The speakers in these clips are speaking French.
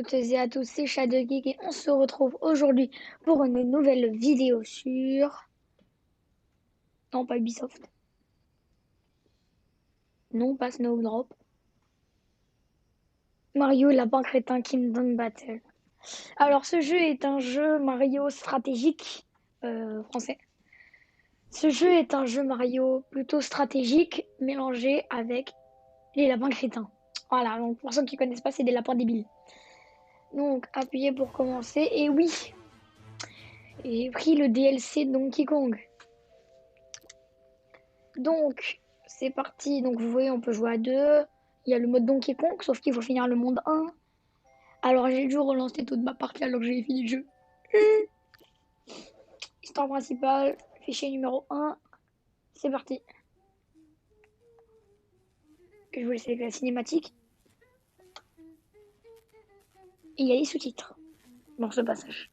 toutes et à tous, c'est Shadowgeek et on se retrouve aujourd'hui pour une nouvelle vidéo sur... Non, pas Ubisoft. Non, pas Snowdrop. Mario Lapin Crétin Kingdom Battle. Alors, ce jeu est un jeu Mario stratégique français. Ce jeu est un jeu Mario plutôt stratégique mélangé avec les lapins crétins. Voilà, donc pour ceux qui connaissent pas, c'est des lapins débiles. Donc, appuyez pour commencer. Et oui, j'ai pris le DLC Donkey Kong. Donc, c'est parti. Donc, vous voyez, on peut jouer à deux. Il y a le mode Donkey Kong, sauf qu'il faut finir le monde 1. Alors, j'ai dû relancer toute ma partie alors que j'ai fini le jeu. Histoire principale, fichier numéro 1. C'est parti. Je vous laisse avec la cinématique. Et il y a les sous-titres dans ce passage.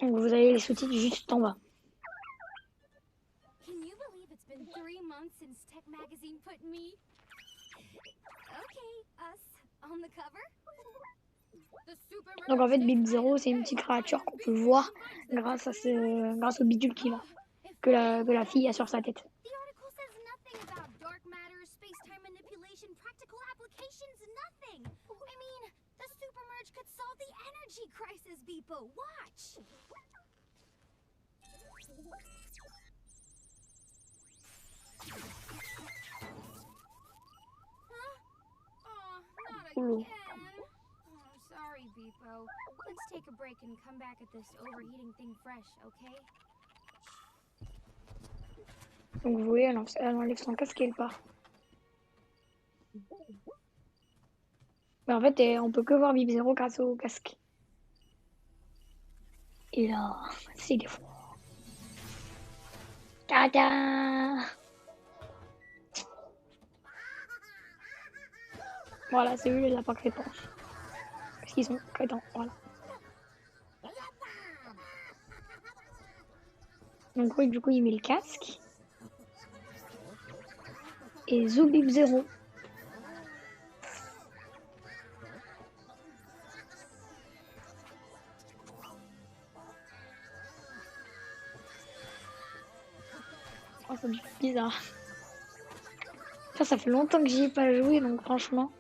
Donc, vous avez les sous-titres juste en bas. Can you believe it's been 3 months since Tech Magazine put me, us, on the cover? The Super Donc en fait, Merge Bip Zero, c'est une petite créature qu'on peut voir grâce au bidule qu'il a, que la fille a sur sa tête. The article says nothing about dark matter, space-time manipulation, practical applications, nothing. I mean, the Super Merge could solve the energy crisis, Beepo. Watch. Huh? Oh, not Oulou. again. Oh, sorry, Beepo. Let's take a break and come back at this overheating thing fresh, okay? Donc vous voyez, elle enlève son casque et elle part. Mais en fait, on peut que voir Bip Zero grâce au casque. Et là, c'est des froid. Tada! Voilà, c'est eux les lapins crétins. Parce qu'ils sont crétins, voilà. Donc oui, du coup, il met le casque. Et zou Bip Zero. Oh, c'est bizarre. Ça fait longtemps que j'y ai pas joué, donc franchement.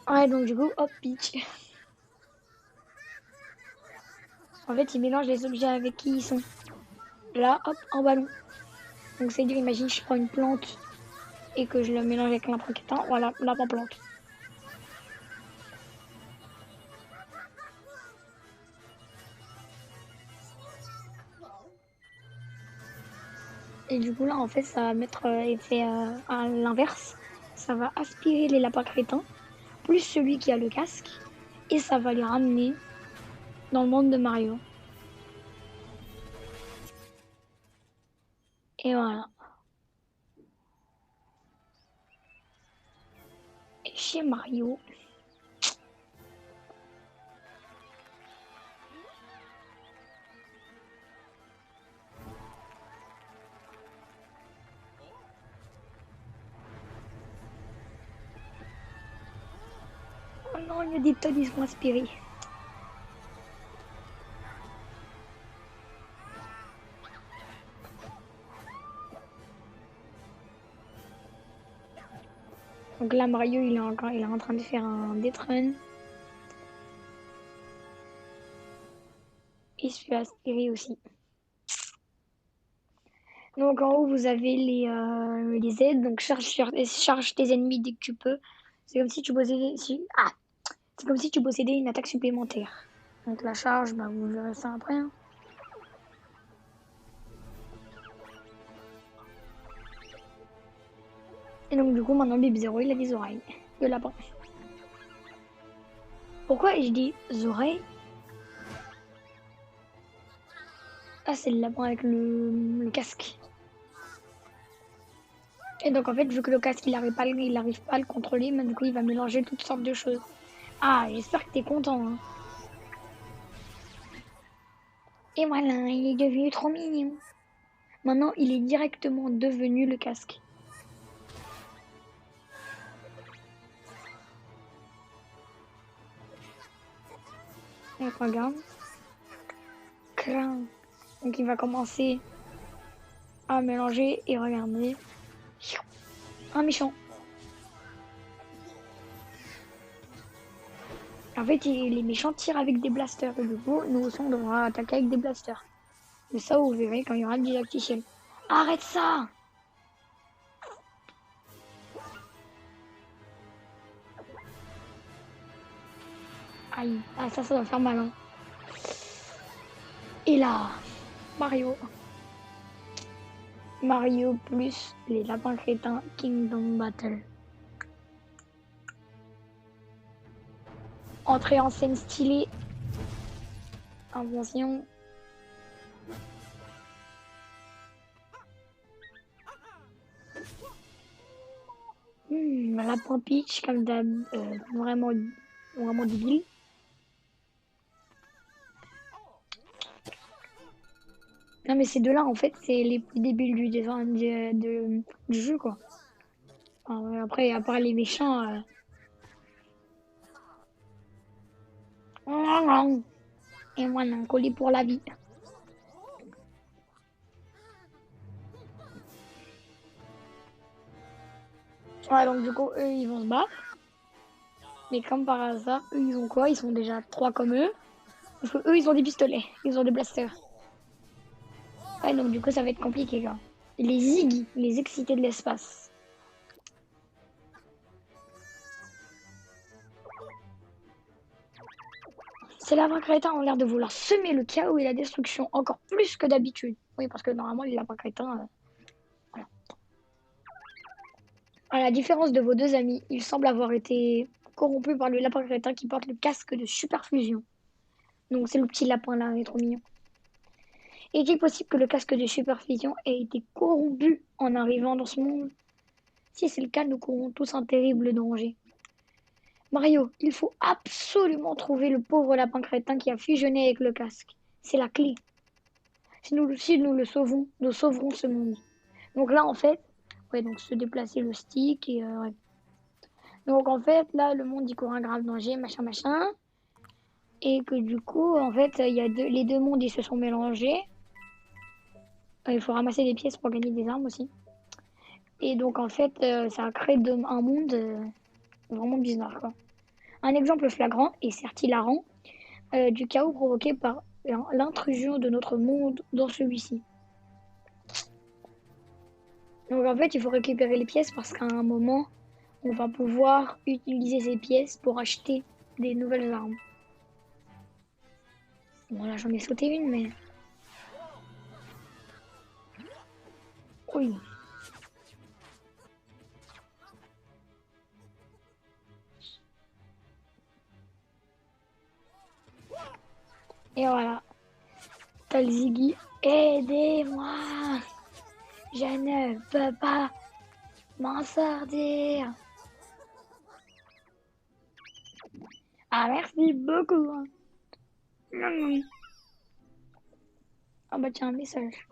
Ouais, donc du coup, hop, Peach. En fait, il mélange les objets avec qui ils sont. Là, hop, en ballon. Donc c'est-à-dire, imagine, je prends une plante et que je le mélange avec un croquetin. Voilà, lapin plante. Et du coup, là, en fait, ça va mettre effet à l'inverse. Ça va aspirer les lapins crétins, plus celui qui a le casque, et ça va les ramener dans le monde de Mario. Et voilà. Et chez Mario, oh non, il y a des tonnes, ils sont aspirés. Donc là, Mario, il est en train de faire un death run. Il se fait aspirer aussi. Donc en haut, vous avez les aides. Donc charge tes ennemis dès que tu peux. C'est comme si tu possédais, c'est comme si tu possédais une attaque supplémentaire. Donc la charge, bah, vous verrez ça après. Hein. Et donc du coup, maintenant, Bip Zero, il a des oreilles. De lapin. Pourquoi je dis oreilles? Ah, c'est le lapin avec le casque. Et donc en fait, vu que le casque il arrive pas à le contrôler, mais du coup il va mélanger toutes sortes de choses. Ah, j'espère que t'es content, hein. Et voilà, il est devenu trop mignon. Maintenant, il est directement devenu le casque. Donc regarde. Crin. Donc il va commencer à mélanger et regarder. Un méchant. En fait, les méchants tirent avec des blasters. Et du coup, nous aussi, on devra attaquer avec des blasters. C'est ça, vous verrez quand il y aura le didacticiel. Arrête ça! Aïe. Ah, ça va faire mal, hein. Et là, Mario. Mario plus les lapins crétins Kingdom Battle. Entrée en scène stylée. Invention. Lapin Peach comme d'hab, vraiment, vraiment débile. Non mais ces deux-là en fait c'est les plus débiles du dessin du jeu quoi. Enfin, après à part les méchants. Et voilà un colis pour la vie. Ouais donc du coup eux ils vont se battre. Mais comme par hasard eux ils ont quoi? Ils sont déjà trois comme eux. Parce que eux ils ont des pistolets, ils ont des blasters. Ouais donc du coup ça va être compliqué quoi. Les Ziggy, les excités de l'espace. Ces lapins crétins ont l'air de vouloir semer le chaos et la destruction encore plus que d'habitude. Oui, parce que normalement, les lapins crétins. Voilà. À la différence de vos deux amis, ils semblent avoir été corrompus par le lapin crétin qui porte le casque de superfusion. Donc, c'est le petit lapin là, il est trop mignon. Est-il possible que le casque de superfusion ait été corrompu en arrivant dans ce monde? Si c'est le cas, nous courons tous un terrible danger. Mario, il faut absolument trouver le pauvre lapin crétin qui a fusionné avec le casque. C'est la clé. Si nous le sauvons, nous sauverons ce monde. Donc là, en fait, ouais, donc se déplacer le stick et ouais. Donc en fait, là, le monde il court un grave danger, machin, machin. Et que du coup, en fait, il y a les deux mondes ils se sont mélangés. Il faut ramasser des pièces pour gagner des armes aussi. Et donc en fait, ça a créé un monde vraiment bizarre, quoi. Un exemple flagrant, et certes hilarant, du chaos provoqué par l'intrusion de notre monde dans celui-ci. Donc en fait, il faut récupérer les pièces parce qu'à un moment, on va pouvoir utiliser ces pièces pour acheter des nouvelles armes. Bon là, j'en ai sauté une, mais... Oui. Et voilà. T'as le Ziggy. Aidez-moi! Je ne peux pas m'en sortir. Ah, merci beaucoup. Ah bah tiens, un message.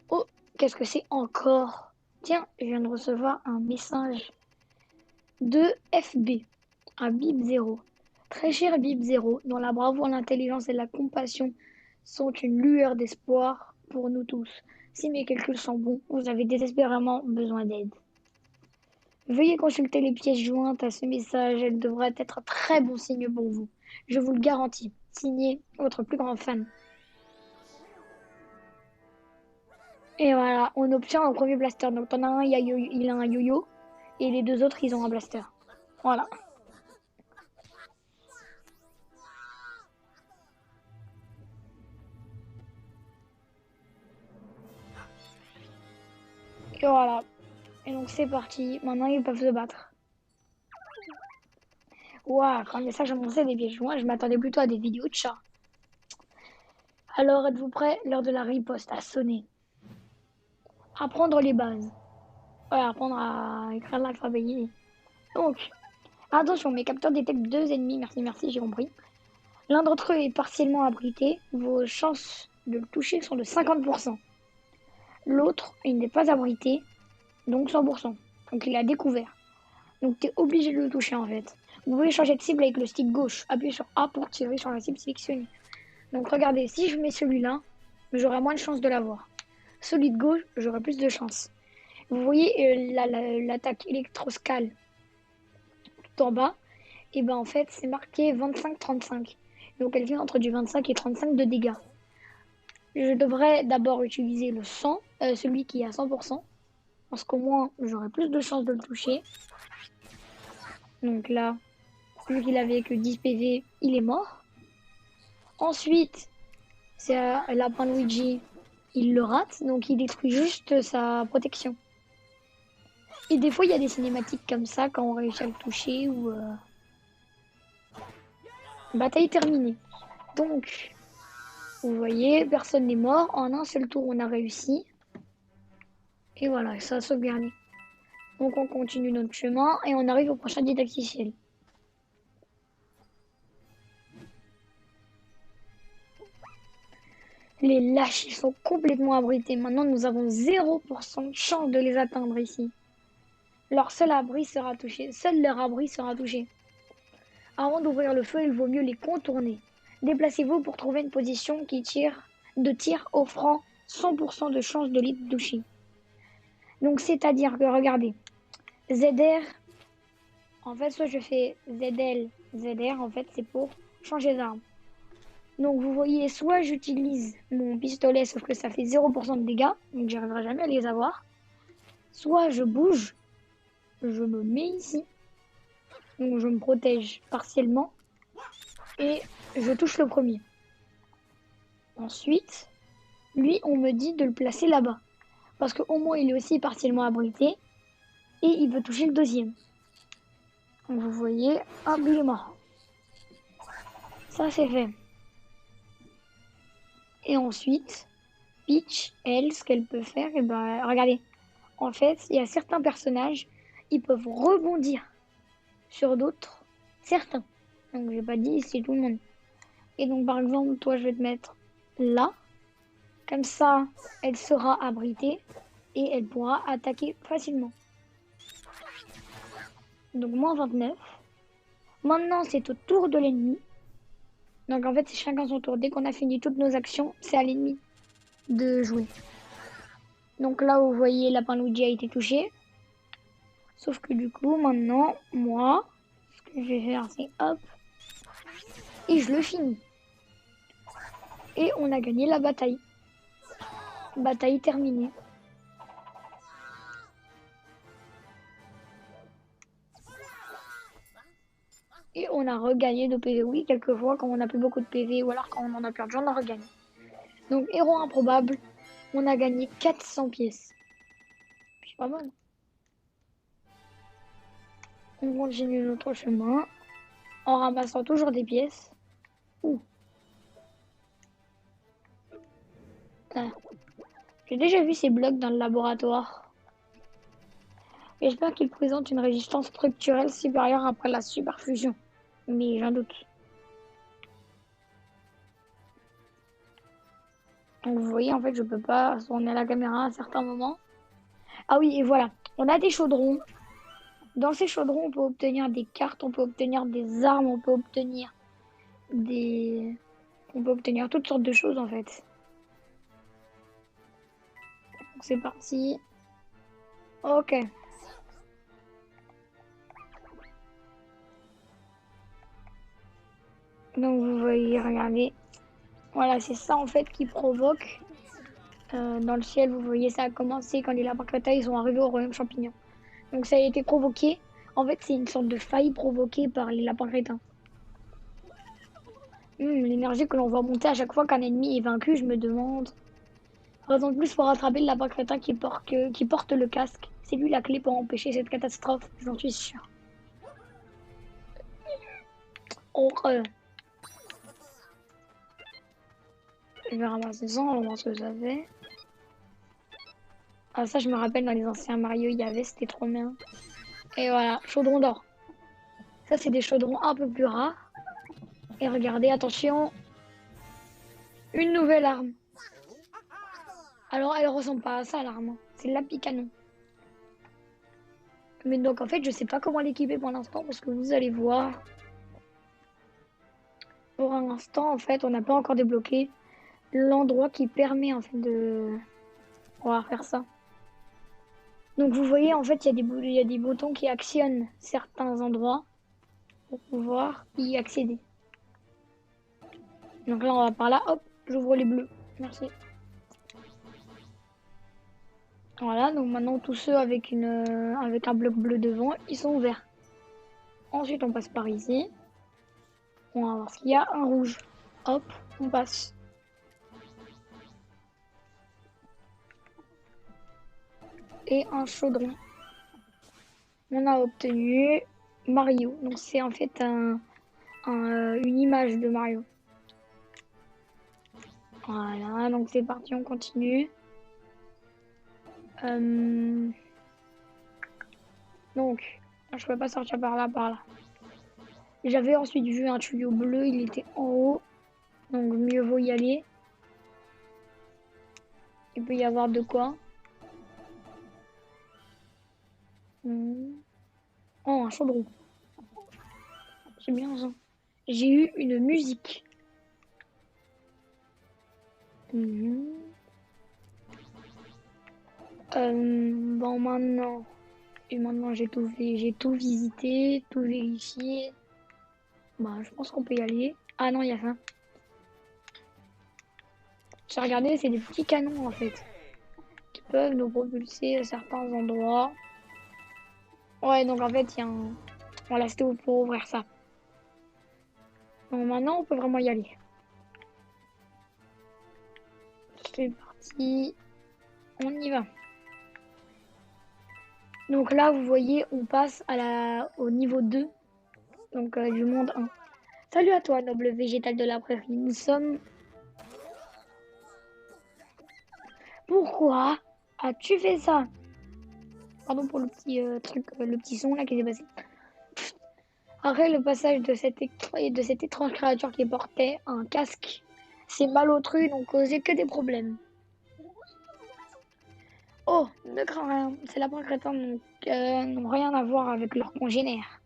Oh, qu'est-ce que c'est encore? Tiens, je viens de recevoir un message de FB, un Bip 0. Très cher Bip 0, dont la bravoure, l'intelligence et la compassion sont une lueur d'espoir pour nous tous. Si mes calculs sont bons, vous avez désespérément besoin d'aide. Veuillez consulter les pièces jointes à ce message, elles devraient être un très bon signe pour vous. Je vous le garantis. Signé, votre plus grand fan. Et voilà, on obtient un premier blaster. Donc t'en as un, il a un yo-yo, et les deux autres, ils ont un blaster. Voilà. Et voilà. Et donc c'est parti. Maintenant, ils peuvent se battre. Waouh, quand le message annonçait des pièges joints, je m'attendais plutôt à des vidéos de chats. Alors, êtes-vous prêts? L'heure de la riposte a sonné. Apprendre les bases. Ouais, apprendre à écrire l'alphabet guiné. Donc, attention, mes capteurs détectent deux ennemis. Merci, merci, j'ai compris. L'un d'entre eux est partiellement abrité. Vos chances de le toucher sont de 50%. L'autre, il n'est pas abrité, donc 100%. Donc il a découvert. Donc tu es obligé de le toucher en fait. Vous pouvez changer de cible avec le stick gauche. Appuyez sur A pour tirer sur la cible sélectionnée. Donc regardez, si je mets celui-là, j'aurai moins de chances de l'avoir. Celui de gauche, j'aurai plus de chance. Vous voyez l'attaque électroscale tout en bas, et ben en fait c'est marqué 25-35. Donc elle fait entre du 25 et 35 de dégâts. Je devrais d'abord utiliser le 100, celui qui est à 100%, parce qu'au moins j'aurai plus de chances de le toucher. Donc là, vu qu'il avait que 10 PV, il est mort. Ensuite, c'est Lapin Luigi, il le rate, donc il détruit juste sa protection. Et des fois, il y a des cinématiques comme ça quand on réussit à le toucher ou bataille terminée. Donc, vous voyez, personne n'est mort. En un seul tour, on a réussi. Et voilà, ça a sauvegardé. Donc, on continue notre chemin et on arrive au prochain didacticiel. Les lâches, ils sont complètement abrités. Maintenant, nous avons 0% de chance de les atteindre ici. Seul leur abri sera touché. Avant d'ouvrir le feu, il vaut mieux les contourner. Déplacez-vous pour trouver une position de tir offrant 100% de chance de les toucher. Donc, c'est-à-dire que, regardez, ZR, en fait, soit je fais ZL, ZR, en fait, c'est pour changer d'arme. Donc, vous voyez, soit j'utilise mon pistolet, sauf que ça fait 0% de dégâts, donc j'arriverai jamais à les avoir. Soit je bouge, je me mets ici, donc je me protège partiellement, et je touche le premier. Ensuite, lui, on me dit de le placer là-bas, parce qu'au moins il est aussi partiellement abrité, et il veut toucher le deuxième. Donc vous voyez, hop, il est mort. Ça, c'est fait. Et ensuite, Peach, elle, ce qu'elle peut faire, et ben, regardez. En fait, il y a certains personnages, ils peuvent rebondir sur d'autres, certains. Donc, j'ai pas dit c'est tout le monde. Et donc, par exemple, toi, je vais te mettre là. Comme ça, elle sera abritée et elle pourra attaquer facilement. Donc, moins 29. Maintenant, c'est au tour de l'ennemi. Donc, en fait, c'est chacun son tour. Dès qu'on a fini toutes nos actions, c'est à l'ennemi de jouer. Donc là, vous voyez, Lapin Luigi a été touché. Sauf que du coup, maintenant, moi, ce que je vais faire, c'est hop. Et je le finis. Et on a gagné la bataille. Bataille terminée. Et on a regagné de PV. Oui, quelquefois, quand on n'a plus beaucoup de PV ou alors quand on en a perdu, on a regagné. Donc, héros improbable, on a gagné 400 pièces. C'est pas mal. On continue notre chemin en ramassant toujours des pièces. Ouh. Ah. J'ai déjà vu ces blocs dans le laboratoire. J'espère qu'ils présentent une résistance structurelle supérieure après la superfusion. Mais j'en doute. Donc vous voyez, en fait, je peux pas tourner la caméra à un certain moment. Ah oui, et voilà. On a des chaudrons. Dans ces chaudrons, on peut obtenir des cartes, on peut obtenir des armes, on peut obtenir toutes sortes de choses, en fait. Donc c'est parti. Ok. Donc vous voyez, regardez. Voilà, c'est ça, en fait, qui provoque... dans le ciel, vous voyez, ça a commencé quand les lapins crétins ils sont arrivés au royaume champignon. Donc ça a été provoqué. En fait, c'est une sorte de faille provoquée par les lapins crétins. L'énergie que l'on voit monter à chaque fois qu'un ennemi est vaincu, je me demande. Raison de plus pour rattraper le lapin crétin qui porte le casque. C'est lui la clé pour empêcher cette catastrophe, j'en suis sûr. Horreur. Je vais ramasser ça, on va voir ce que ça fait. Ah, ça, je me rappelle dans les anciens Mario, il y avait, c'était trop bien. Et voilà, chaudron d'or. Ça, c'est des chaudrons un peu plus rares. Et regardez, attention, une nouvelle arme. Alors, elle ressemble pas à ça, l'arme. C'est la picanon. Mais donc, en fait, je sais pas comment l'équiper pour l'instant, parce que vous allez voir. Pour l'instant, en fait, on n'a pas encore débloqué l'endroit qui permet, en fait, de pouvoir faire ça. Donc, vous voyez, en fait, il y a des boutons qui actionnent certains endroits pour pouvoir y accéder. Donc là, on va par là, hop, j'ouvre les bleus. Merci. Voilà, donc maintenant, tous ceux avec un bloc bleu devant, ils sont ouverts. Ensuite, on passe par ici. On va voir s'il y a un rouge. Hop, on passe. Et un chaudron. On a obtenu Mario. Donc c'est en fait une image de Mario. Voilà, donc c'est parti, on continue. Donc, je peux pas sortir par là. J'avais ensuite vu un tuyau bleu, il était en haut. Donc mieux vaut y aller. Il peut y avoir de quoi. Oh, un chaudron. C'est bien ça. J'ai eu une musique. Bon, maintenant j'ai tout fait, j'ai tout visité, tout vérifié. Bah, je pense qu'on peut y aller. Ah non, il y a ça. J'ai regardé, c'est des petits canons en fait, qui peuvent nous propulser à certains endroits. Ouais, donc en fait, il y a un... Voilà, c'était pour ouvrir ça. Donc maintenant, on peut vraiment y aller. C'est parti. On y va. Donc là, vous voyez, on passe au niveau 2. Donc du monde 1. Salut à toi, noble végétal de la prairie. Nous sommes... Pourquoi as-tu fait ça? Pardon pour le petit truc, le petit son là qui s'est passé. Après le passage de cette étrange créature qui portait un casque, ces malotrus n'ont causé que des problèmes. Oh, ne crains rien, ces lapins crétins n'ont rien à voir avec leurs congénères.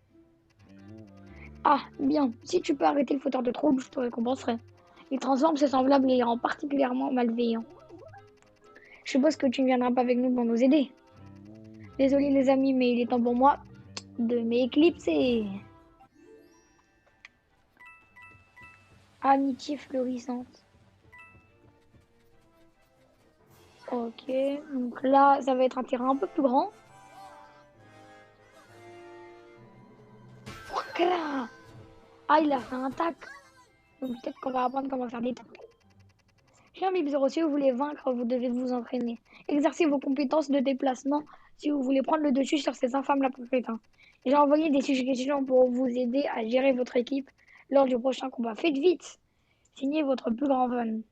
Ah, bien, si tu peux arrêter le fauteur de troubles, je te récompenserai. Il transforme ses semblables et les rend particulièrement malveillants. Je suppose que tu ne viendras pas avec nous pour nous aider. Désolé les amis, mais il est temps pour moi de m'éclipser. Amitié fleurissante. Ok, donc là, ça va être un terrain un peu plus grand. Ah, il a fait un tac. Donc peut-être qu'on va apprendre comment faire des tacs. Chien Bip 0, si vous voulez vaincre, vous devez vous entraîner. Exercez vos compétences de déplacement si vous voulez prendre le dessus sur ces infâmes lapins crétins. J'ai envoyé des suggestions pour vous aider à gérer votre équipe lors du prochain combat. Faites vite. Signez votre plus grand fan.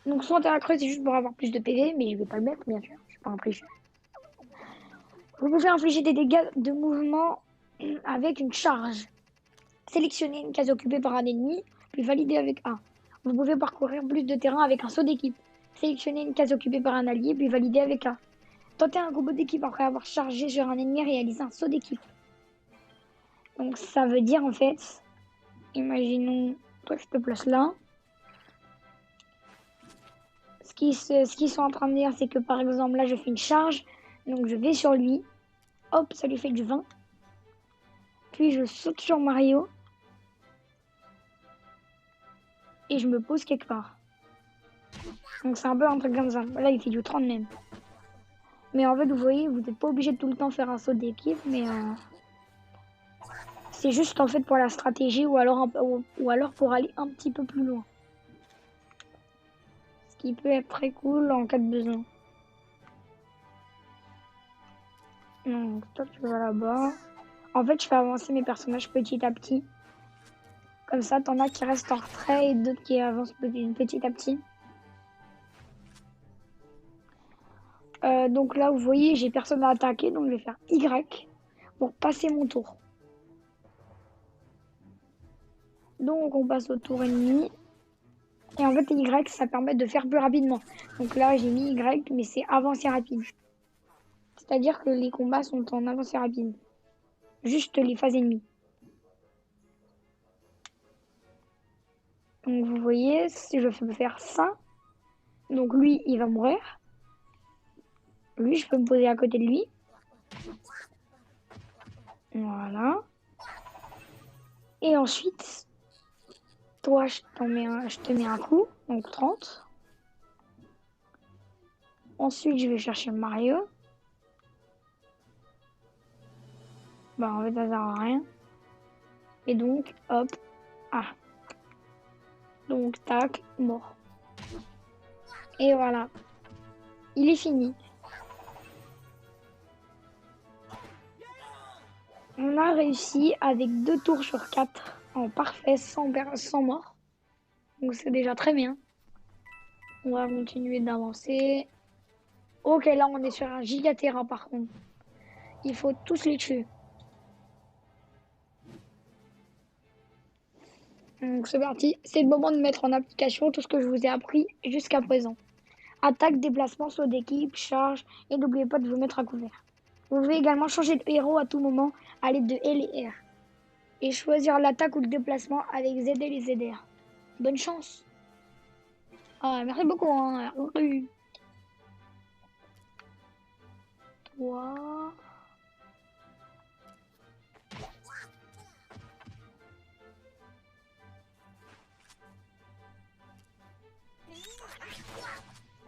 Donc soit terrain creux, c'est juste pour avoir plus de PV, mais je vais pas le mettre, bien sûr. Je suis pas un tricheur. Vous pouvez infliger des dégâts de mouvement avec une charge. Sélectionnez une case occupée par un ennemi, puis validez avec A. Vous pouvez parcourir plus de terrain avec un saut d'équipe. Sélectionnez une case occupée par un allié, puis validez avec A. Tentez un combo d'équipe après avoir chargé sur un ennemi et réalisé un saut d'équipe. Donc ça veut dire en fait, imaginons, toi je te place là. Ce qu'ils sont en train de dire, c'est que par exemple là je fais une charge, donc je vais sur lui, hop, ça lui fait du 20. Puis je saute sur Mario et je me pose quelque part. Donc c'est un peu un truc comme ça. Là il fait du 30 même. Mais en fait vous voyez, vous n'êtes pas obligé de tout le temps faire un saut d'équipe, mais c'est juste en fait pour la stratégie ou alors pour aller un petit peu plus loin. Ce qui peut être très cool en cas de besoin. Donc toi tu vas là-bas. En fait je fais avancer mes personnages petit à petit. Comme ça t'en as qui restent en retrait et d'autres qui avancent petit à petit. Donc là, vous voyez, j'ai personne à attaquer, donc je vais faire Y pour passer mon tour. Donc on passe au tour ennemi. Et en fait, Y, ça permet de faire plus rapidement. Donc là, j'ai mis Y, mais c'est avancé rapide. C'est-à-dire que les combats sont en avancé rapide. Juste les phases ennemies. Donc vous voyez, si je peux faire ça, donc lui, il va mourir. Lui, je peux me poser à côté de lui. Voilà. Et ensuite, toi, je te mets un coup, donc 30. Ensuite, je vais chercher Mario. Bah, en fait, ça sert à rien. Et donc, hop. Ah. Donc, tac, mort. Et voilà. Il est fini. On a réussi avec 2 tours sur 4 en parfait, sans mort. Donc, c'est déjà très bien. On va continuer d'avancer. Ok, là, on est sur un giga-terrain, par contre. Il faut tous les tuer. Donc, c'est parti. C'est le moment de mettre en application tout ce que je vous ai appris jusqu'à présent. Attaque, déplacement, saut d'équipe, charge. Et n'oubliez pas de vous mettre à couvert. Vous pouvez également changer de héros à tout moment à l'aide de L et R. Et choisir l'attaque ou le déplacement avec ZL et ZR. Bonne chance. Ah, merci beaucoup. Hein. Toi.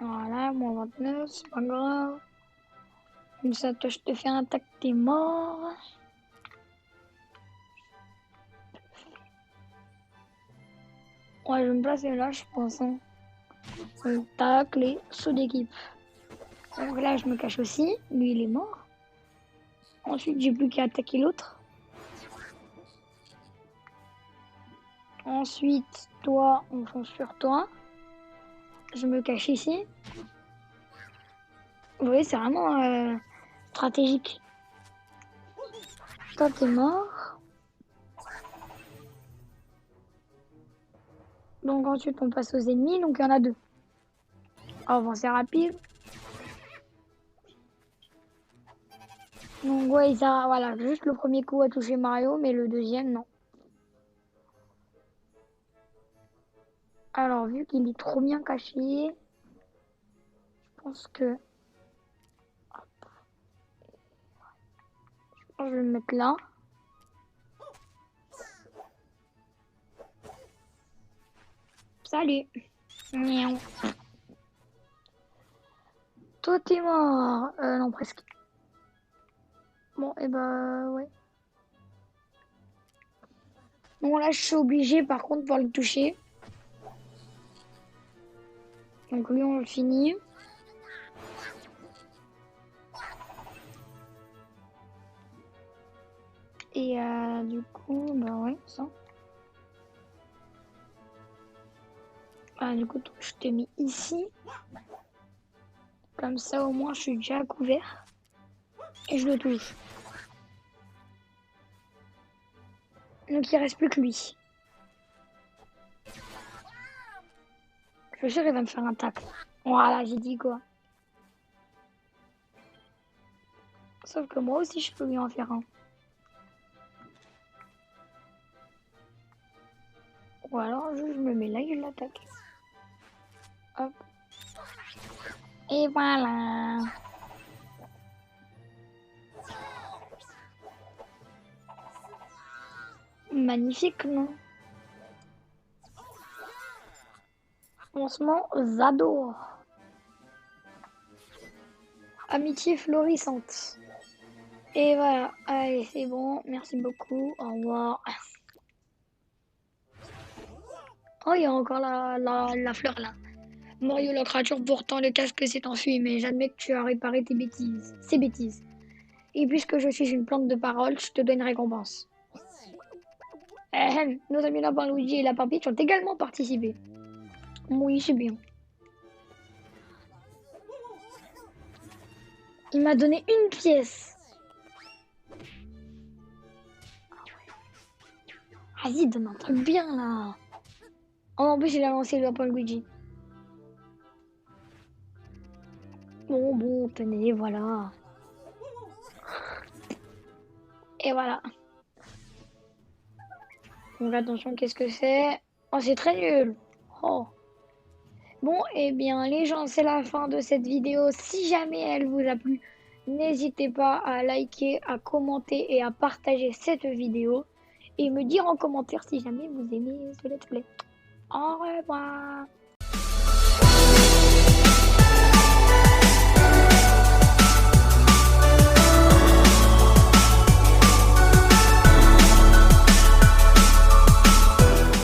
Voilà, moins 29, c'est pas grave. Comme ça, toi, je te fais un tac, t'es mort. Ouais, je vais me placer là, je pense. Hein. Tac, les sauts d'équipe. Donc là, je me cache aussi. Lui, il est mort. Ensuite, j'ai plus qu'à attaquer l'autre. Ensuite, toi, on fonce sur toi. Je me cache ici. Vous voyez, c'est vraiment stratégique. Toi, t'es mort. Donc ensuite, on passe aux ennemis. Donc il y en a 2. Avancer rapide. Donc ouais, voilà, juste le premier coup a touché Mario, mais le deuxième, non. Alors, vu qu'il est trop bien caché, je pense que... Je vais le mettre là. Salut. Miaou. Toi, t'es mort. Non, presque. Bon, et bah, ouais. Bon, là, je suis obligée, par contre, pour le toucher. Donc, lui, on le finit. Et du coup, bah ouais, ça. Ah, du coup, je t'ai mis ici. Comme ça, au moins, je suis déjà à couvert. Et je le touche. Donc, il reste plus que lui. Je suis sûr qu'il va me faire un tacle. Voilà, j'ai dit quoi. Sauf que moi aussi, je peux lui en faire un. Ou alors, je me mets là et je l'attaque. Hop. Et voilà. Magnifique, non? Lancement Zador. Amitié florissante. Et voilà. Allez, c'est bon. Merci beaucoup. Au revoir. Oh, il y a encore la fleur là. Mario, la créature portant le casque s'est enfuie, mais j'admets que tu as réparé tes bêtises. Ces bêtises. Et puisque je suis une plante de parole, je te donne une récompense. Nos amis Lapin Luigi et Lapin Peach ont également participé. Oui, c'est bien. Il m'a donné une pièce. Vas-y, donne un truc bien là. Oh, en plus, il a lancé le point Luigi. Bon, tenez, voilà. Et voilà. Donc attention, qu'est-ce que c'est? Oh, c'est très nul. Oh. Bon, eh bien, les gens, c'est la fin de cette vidéo. Si jamais elle vous a plu, n'hésitez pas à liker, à commenter et à partager cette vidéo. Et me dire en commentaire si jamais vous aimez ce let's play. Au revoir.